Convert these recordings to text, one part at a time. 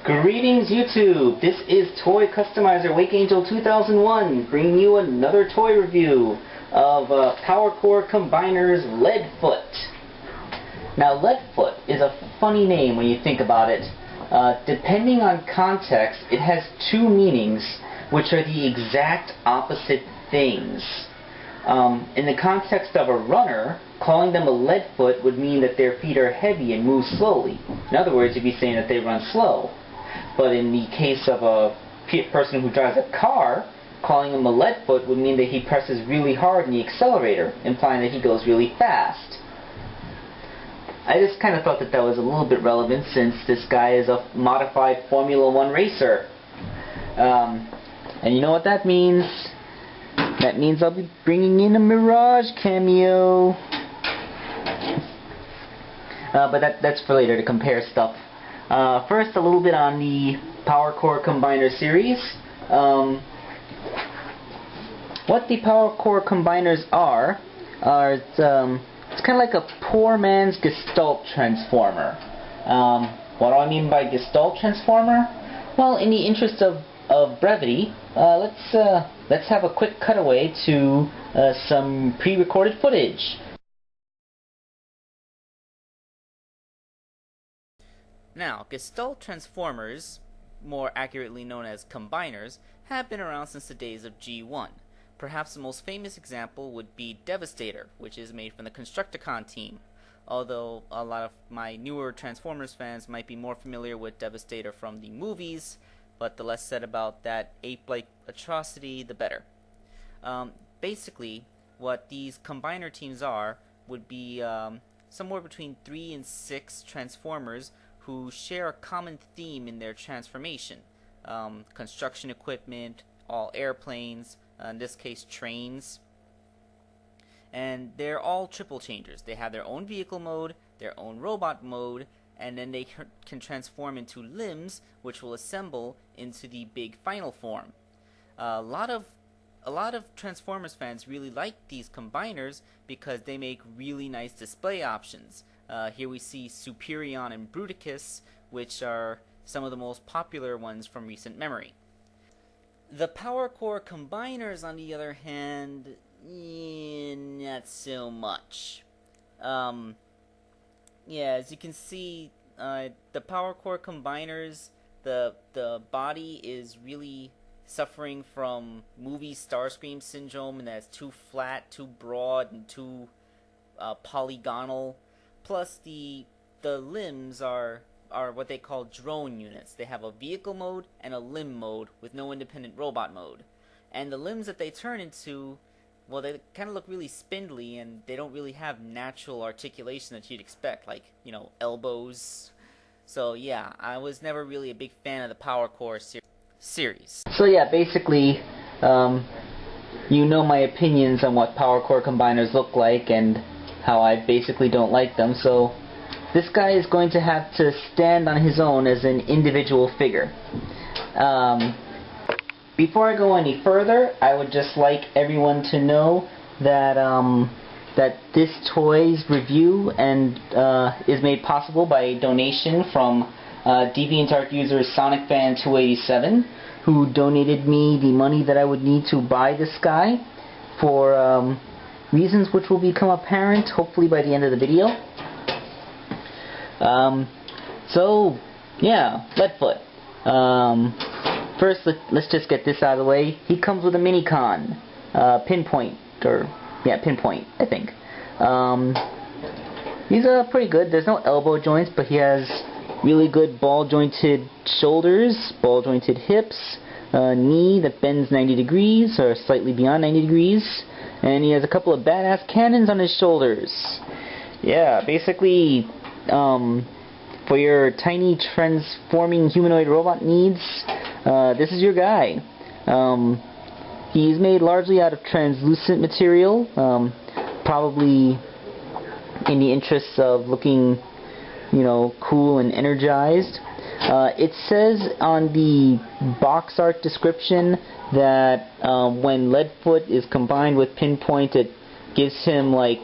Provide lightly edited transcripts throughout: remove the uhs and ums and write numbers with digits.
Greetings YouTube, this is Toy Customizer Wakeangel2K1 bringing you another toy review of PowerCore Combiner's Leadfoot. Now Leadfoot is a funny name when you think about it. Depending on context, it has two meanings which are the exact opposite things. In the context of a runner, calling them a leadfoot would mean that their feet are heavy and move slowly. In other words, you'd be saying that they run slow. But in the case of a person who drives a car, calling him a leadfoot would mean that he presses really hard in the accelerator, implying that he goes really fast. I just kind of thought that that was a little bit relevant since this guy is a modified Formula 1 racer. And you know what that means? That means I'll be bringing in a Mirage cameo. But that's for later to compare stuff. First, a little bit on the PowerCore Combiner series. What the PowerCore Combiners are it's kind of like a poor man's Gestalt transformer. What do I mean by Gestalt transformer? Well, in the interest of brevity, let's have a quick cutaway to some pre-recorded footage. Now, Gestalt transformers, more accurately known as combiners, have been around since the days of G1. Perhaps the most famous example would be Devastator, which is made from the Constructicon team, although a lot of my newer Transformers fans might be more familiar with Devastator from the movies, but the less said about that ape-like atrocity, the better. Basically, what these combiner teams are would be somewhere between 3 and 6 Transformers who share a common theme in their transformation. Construction equipment, all airplanes, in this case trains. And they're all triple changers. They have their own vehicle mode, their own robot mode, and then they can transform into limbs, which will assemble into the big final form. A lot of Transformers fans really like these combiners because they make really nice display options. Here we see Superion and Bruticus, which are some of the most popular ones from recent memory. The PowerCore Combiners, on the other hand, not so much. Yeah, as you can see, the PowerCore Combiners, the body is really suffering from movie Starscream syndrome, and that's too flat, too broad, and too polygonal. Plus, the limbs are what they call drone units. They have a vehicle mode and a limb mode with no independent robot mode. And the limbs that they turn into, well, they kind of look really spindly, and they don't really have natural articulation that you'd expect, like, you know, elbows. So yeah, I was never really a big fan of the PowerCore series. So yeah, basically, you know my opinions on what PowerCore Combiners look like and how I basically don't like them, so this guy is going to have to stand on his own as an individual figure. Before I go any further, I would just like everyone to know that that this toy's review and is made possible by a donation from DeviantArt user SonicFan287, who donated me the money that I would need to buy this guy for reasons which will become apparent hopefully by the end of the video. So yeah, Leadfoot. First, let's just get this out of the way. He comes with a Minicon, Pinpoint, I think. He's pretty good. There's no elbow joints, but he has really good ball-jointed shoulders, ball-jointed hips, knee that bends 90 degrees, or slightly beyond 90 degrees, and he has a couple of badass cannons on his shoulders. Yeah, basically, for your tiny transforming humanoid robot needs, this is your guy. He's made largely out of translucent material, probably in the interests of looking, you know, cool and energized. It says on the box art description that when Leadfoot is combined with Pinpoint, it gives him like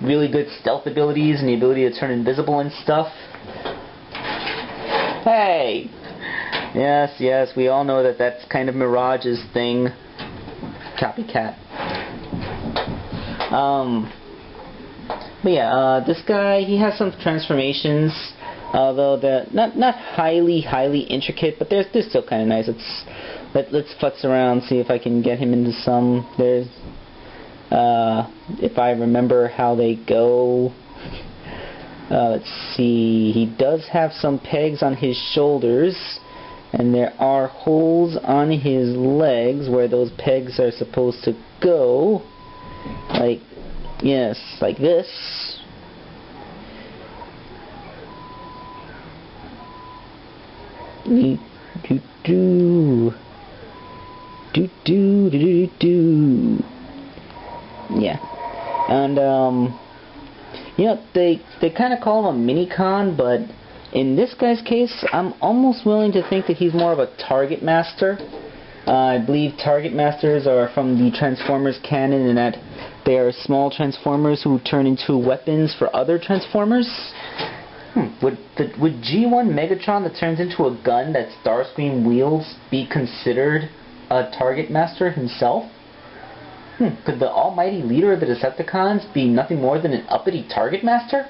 really good stealth abilities and the ability to turn invisible and stuff. Hey! way. Yes, yes, we all know that that's kind of Mirage's thing. Copycat. But yeah, this guy, he has some transformations, although they're not highly intricate, but they're still kind of nice. Let's futz around, see if I can get him into some. There's, if I remember how they go. Let's see, he does have some pegs on his shoulders, and there are holes on his legs where those pegs are supposed to go. Like, yes, like this. Yeah, and you know, they kind of call him a mini-con, but in this guy's case, I'm almost willing to think that he's more of a target master. I believe target masters are from the Transformers canon, in that they are small Transformers who turn into weapons for other Transformers. Would G1 Megatron that turns into a gun that Starscream wields be considered a target master himself? Could the almighty leader of the Decepticons be nothing more than an uppity target master?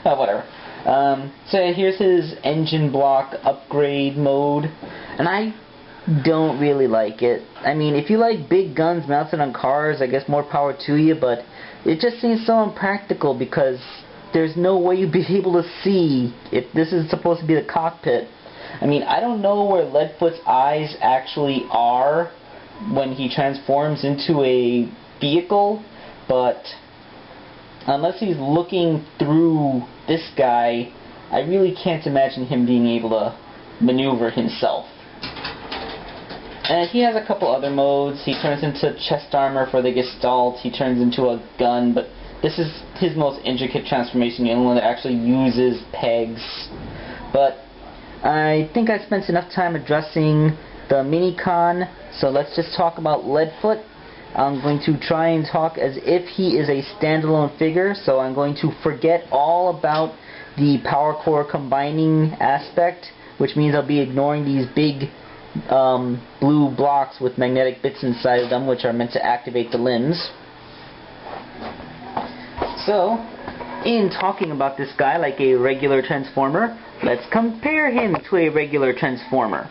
Whatever. So here's his engine block upgrade mode, and I don't really like it. I mean, if you like big guns mounted on cars, I guess more power to you, but it just seems so impractical because there's no way you'd be able to see if this is supposed to be the cockpit. I mean, I don't know where Leadfoot's eyes actually are when he transforms into a vehicle, but unless he's looking through this guy, I really can't imagine him being able to maneuver himself. And he has a couple other modes. He turns into chest armor for the Gestalt, he turns into a gun, but this is his most intricate transformation, the only one that actually uses pegs. But I think I spent enough time addressing the mini-con, so let's just talk about Leadfoot. I'm going to try and talk as if he is a standalone figure, so I'm going to forget all about the power core combining aspect, which means I'll be ignoring these big blue blocks with magnetic bits inside of them, which are meant to activate the limbs. So, in talking about this guy like a regular Transformer, let's compare him to a regular Transformer.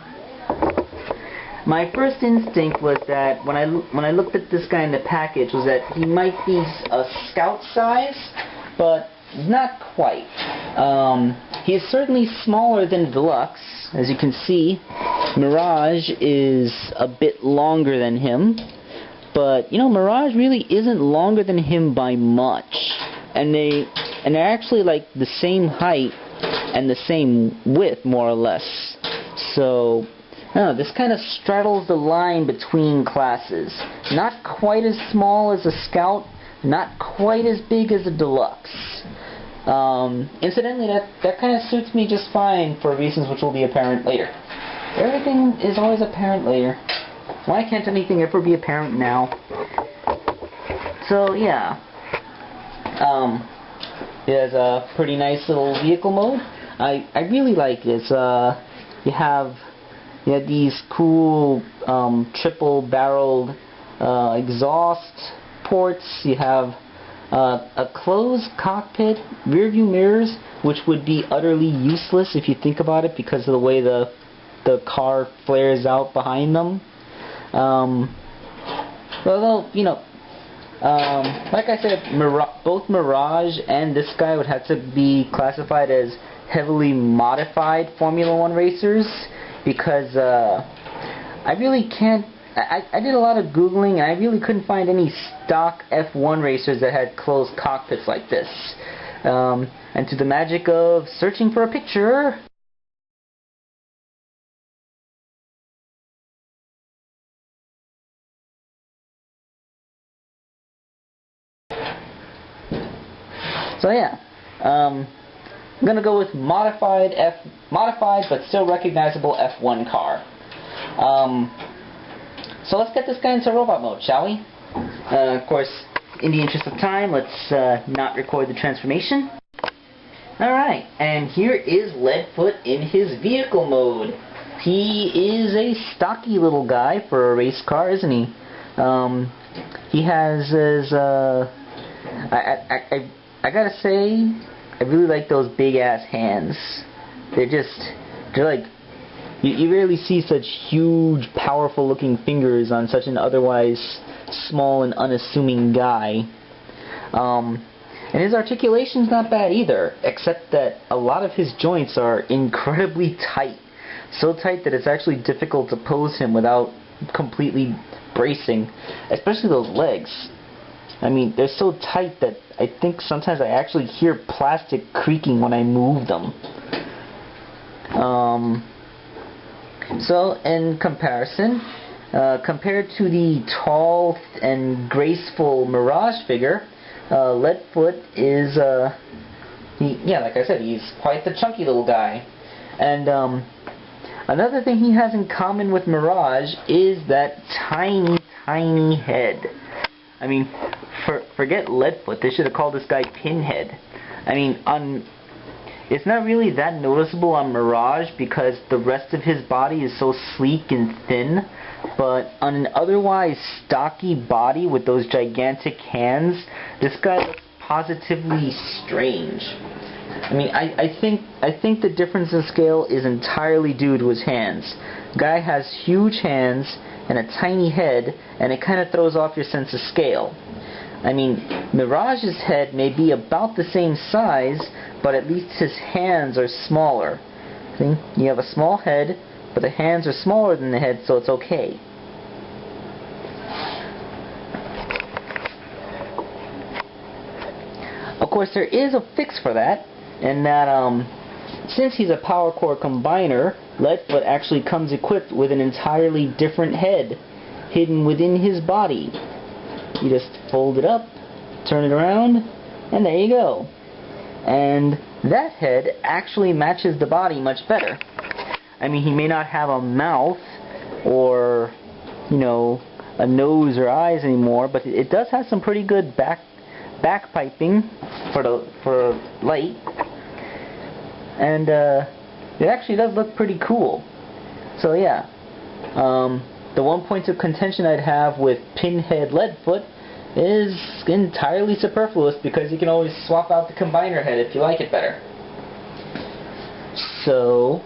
My first instinct was that when I looked at this guy in the package was that he might be a scout size, but not quite. He is certainly smaller than Deluxe. As you can see, Mirage is a bit longer than him, but you know, Mirage really isn't longer than him by much, and they're actually like the same height and the same width, more or less. So this kind of straddles the line between classes. Not quite as small as a Scout, not quite as big as a Deluxe. Incidentally, that kind of suits me just fine for reasons which will be apparent later. Everything is always apparent later. Why can't anything ever be apparent now? So yeah, it has a pretty nice little vehicle mode. I really like this. You have these cool triple-barreled exhaust ports. You have a closed cockpit, rear-view mirrors, which would be utterly useless if you think about it because of the way the car flares out behind them. Although, you know, like I said, both Mirage and this guy would have to be classified as heavily modified Formula 1 racers, because I really can't. I did a lot of Googling and I really couldn't find any stock F1 racers that had closed cockpits like this. And to the magic of searching for a picture, so yeah, I'm gonna go with modified but still recognizable F1 car. So let's get this guy into robot mode, shall we? Of course, in the interest of time, let's not record the transformation. Alright, and here is Leadfoot in his vehicle mode. He is a stocky little guy for a race car, isn't he? He has his, I gotta say, I really like those big ass hands. They're like, you rarely see such huge, powerful looking fingers on such an otherwise small and unassuming guy. And his articulation's not bad either, except that a lot of his joints are incredibly tight. So tight that it's actually difficult to pose him without completely bracing, especially those legs. I mean, they're so tight that I think sometimes I actually hear plastic creaking when I move them. So, in comparison, compared to the tall and graceful Mirage figure, Leadfoot is, like I said, he's quite the chunky little guy. And another thing he has in common with Mirage is that tiny, tiny head. I mean, forget Leadfoot, they should have called this guy Pinhead. I mean, it's not really that noticeable on Mirage because the rest of his body is so sleek and thin, but on an otherwise stocky body with those gigantic hands, this guy looks positively strange. I mean, I think the difference in scale is entirely due to his hands. Guy has huge hands and a tiny head, and it kind of throws off your sense of scale. I mean, Mirage's head may be about the same size, but at least his hands are smaller. See? You have a small head, but the hands are smaller than the head, so it's okay. Of course, there is a fix for that, in that since he's a power core combiner, Leadfoot actually comes equipped with an entirely different head hidden within his body. You just fold it up, turn it around, and there you go. And that head actually matches the body much better. I mean, he may not have a mouth or, you know, a nose or eyes anymore, but it does have some pretty good back piping for light. And it actually does look pretty cool. So yeah, the one point of contention I'd have with Pinhead Leadfoot is entirely superfluous because you can always swap out the combiner head if you like it better. So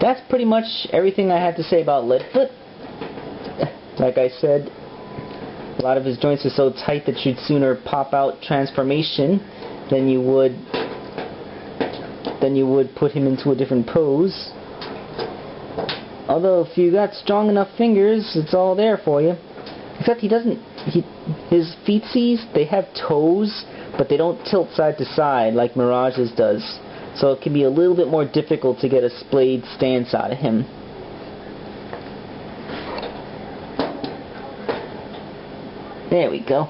that's pretty much everything I had to say about Leadfoot. Like I said, a lot of his joints are so tight that you'd sooner pop out transformation than you would put him into a different pose. Although if you got strong enough fingers, it's all there for you. Except his feetsies, they have toes, but they don't tilt side to side like Mirage's does. So it can be a little bit more difficult to get a splayed stance out of him. There we go.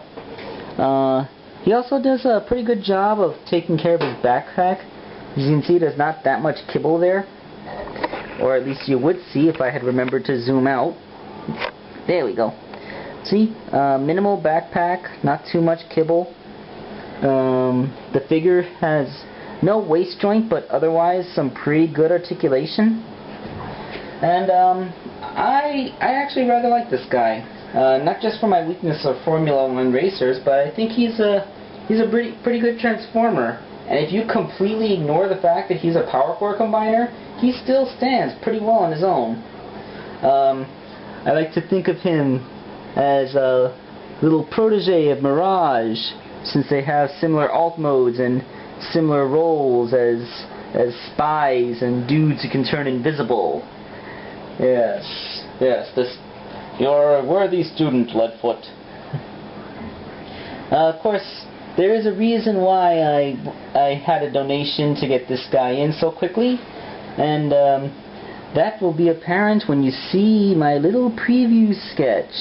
He also does a pretty good job of taking care of his backpack. As you can see, there's not that much kibble there. Or at least you would see if I had remembered to zoom out. There we go. See? Minimal backpack, not too much kibble. The figure has no waist joint, but otherwise some pretty good articulation. And I actually rather like this guy. Not just for my weakness of Formula 1 racers, but I think he's a pretty good transformer. And if you completely ignore the fact that he's a power core combiner, he still stands pretty well on his own. I like to think of him as a little protege of Mirage, since they have similar alt modes and similar roles as spies and dudes who can turn invisible. Yes, you're a worthy student, Leadfoot. Of course, there is a reason why I had a donation to get this guy in so quickly, and that will be apparent when you see my little preview sketch.